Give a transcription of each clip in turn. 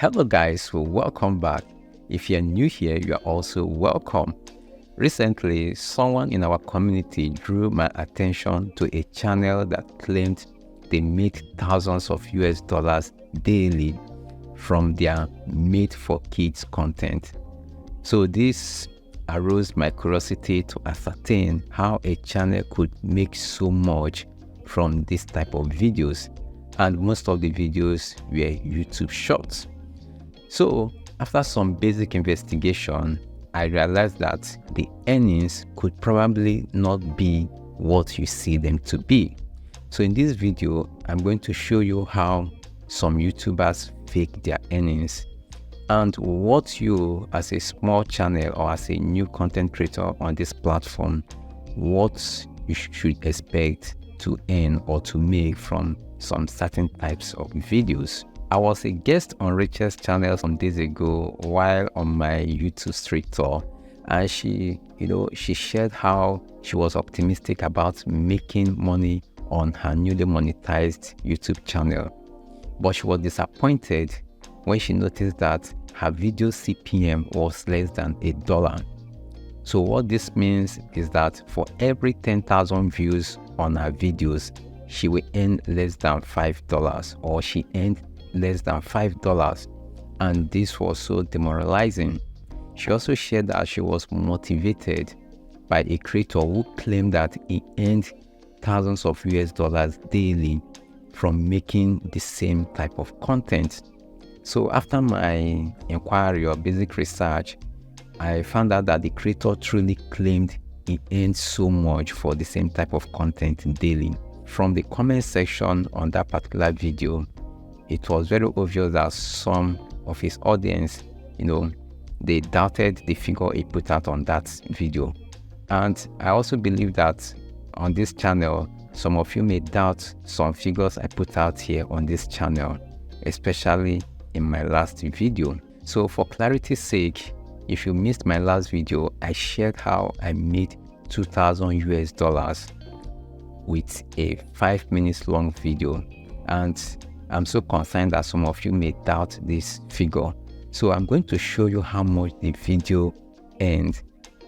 Hello guys, welcome back. If you're new here, you are also welcome. Recently, someone in our community drew my attention to a channel that claimed they make thousands of US dollars daily from their made for kids content. So this aroused my curiosity to ascertain how a channel could make so much from this type of videos, and most of the videos were YouTube shorts. So after some basic investigation, I realized that the earnings could probably not be what you see them to be. So in this video, I'm going to show you how some YouTubers fake their earnings and what you, as a small channel or as a new content creator on this platform, what you should expect to earn or to make from some certain types of videos. I was a guest on Rachel's channel some days ago while on my YouTube street tour, and she shared how she was optimistic about making money on her newly monetized YouTube channel. But she was disappointed when she noticed that her video CPM was less than $1. So what this means is that for every 10,000 views on her videos, she will earn less than $5, or she earned less than $5, and this was so demoralizing. She also shared that she was motivated by a creator who claimed that he earned thousands of US dollars daily from making the same type of content. So after my inquiry or basic research, I found out that the creator truly claimed he earned so much for the same type of content daily. From the comment section on that particular video, it was very obvious that some of his audience, they doubted the figure he put out on that video. And I also believe that on this channel, some of you may doubt some figures I put out here on this channel, especially in my last video. So for clarity's sake, if you missed my last video, I shared how I made 2,000 US dollars with a 5 minutes long video. And I'm so concerned that some of you may doubt this figure. So I'm going to show you how much the video earned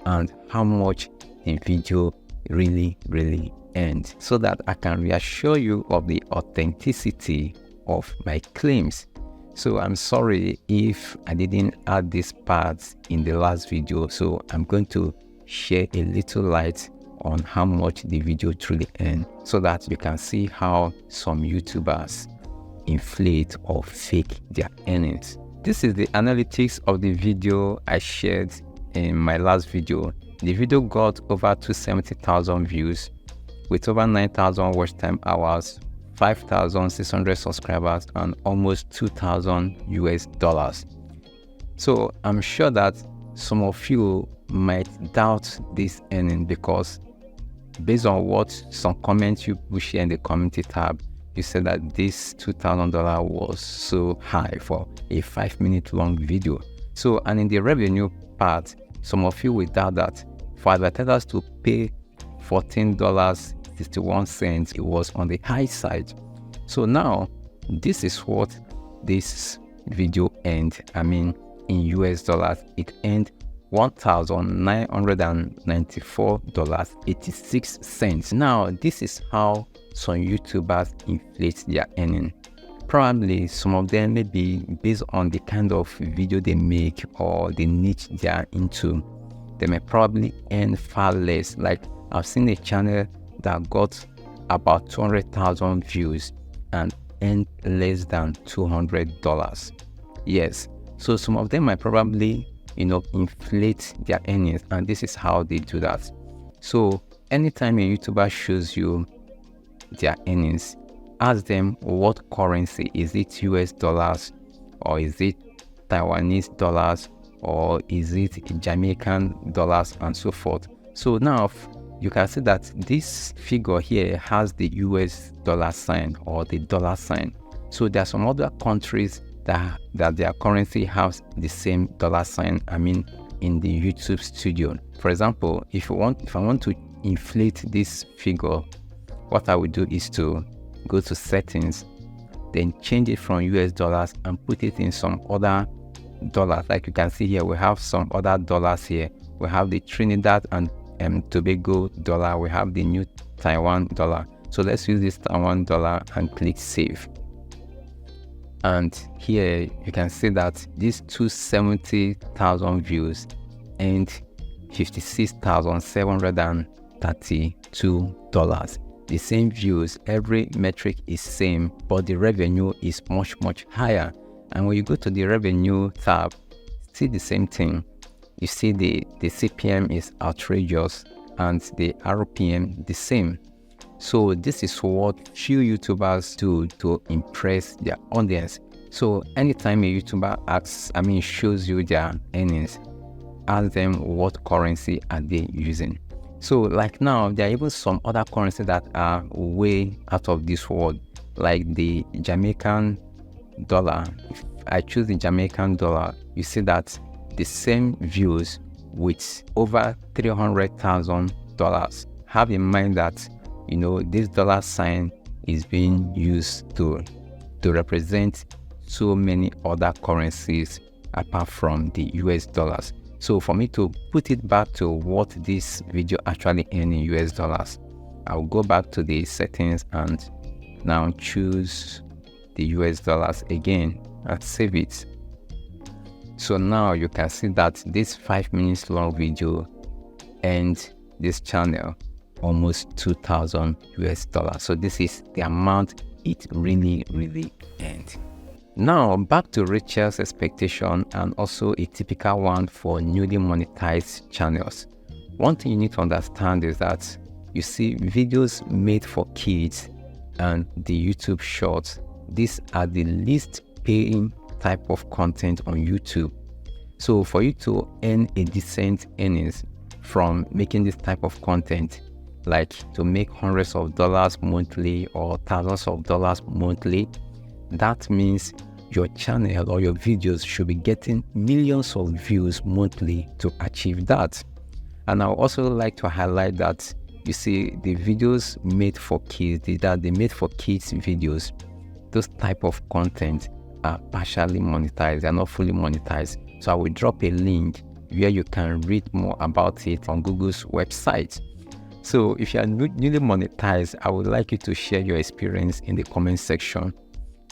and how much the video really earned, so that I can reassure you of the authenticity of my claims. So I'm sorry if I didn't add this part in the last video. So I'm going to share a little light on how much the video truly earned, so that you can see how some YouTubers inflate or fake their earnings. This is the analytics of the video I shared in my last video. The video got over 270,000 views with over 9,000 watch time hours, 5,600 subscribers, and almost 2,000 US dollars. So I'm sure that some of you might doubt this earning, because based on what some comments you share in the community tab, you said that this $2,000 was so high for a 5 minute long video. So, and in the revenue part, some of you will doubt that for advertisers to pay $14.61, it was on the high side. So now, this is what this video earned. In US dollars, it earned $1,994.86. Now, this is how some YouTubers inflate their earning. Probably some of them may be based on the kind of video they make or the niche they are into. They may probably earn far less. Like, I've seen a channel that got about 200,000 views and earned less than $200. Yes, so some of them might probably inflate their earnings, and this is how they do that. So anytime a YouTuber shows you their earnings, ask them what currency. Is it US dollars, or is it Taiwanese dollars, or is it Jamaican dollars, and so forth. So now you can see that this figure here has the US dollar sign or the dollar sign. So there are some other countries that their currency has the same dollar sign, in the YouTube studio. For example, if I want to inflate this figure, what I would do is to go to settings, then change it from US dollars and put it in some other dollars. Like you can see here, we have some other dollars here. We have the Trinidad and Tobago dollar. We have the new Taiwan dollar. So let's use this Taiwan dollar and click save. And here you can see that these 270,000 views and $56,732. The same views, every metric is same, but the revenue is much higher. And when you go to the revenue tab, see the same thing. You see the CPM is outrageous and the RPM the same. So this is what few YouTubers do to impress their audience. So anytime a YouTuber shows you their earnings, ask them what currency are they using. So like now, there are even some other currencies that are way out of this world, like the Jamaican dollar. If I choose the Jamaican dollar, you see that the same views with over $300,000. Have in mind that this dollar sign is being used to represent so many other currencies apart from the US dollars. So for me to put it back to what this video actually earns in US dollars, I'll go back to the settings and now choose the US dollars again and save it. So now you can see that this 5 minutes long video and this channel almost 2,000 US dollars. So this is the amount it really earned. Now back to Rachel's expectation and also a typical one for newly monetized channels. One thing you need to understand is that you see videos made for kids and the YouTube shorts. These are the least paying type of content on YouTube. So for you to earn a decent earnings from making this type of content, like to make hundreds of dollars monthly or thousands of dollars monthly, that means your channel or your videos should be getting millions of views monthly to achieve that. And I would also like to highlight that you see the videos made for kids, the made for kids videos, those type of content are partially monetized, they are not fully monetized. So I will drop a link where you can read more about it on Google's website. So if you are newly monetized, I would like you to share your experience in the comment section.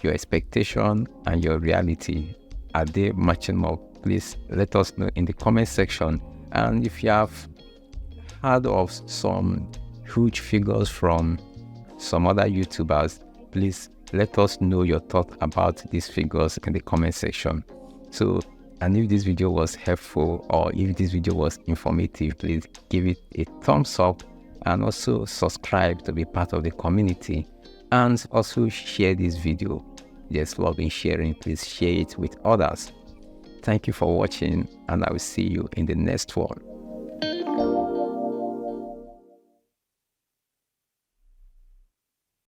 Your expectation and your reality, are they matching up? Please let us know in the comment section. And if you have heard of some huge figures from some other YouTubers, please let us know your thought about these figures in the comment section. So, and if this video was helpful or if this video was informative, please give it a thumbs up and also subscribe to be part of the community, and also share this video. Just love in sharing. Please share it with others. Thank you for watching, and I will see you in the next one.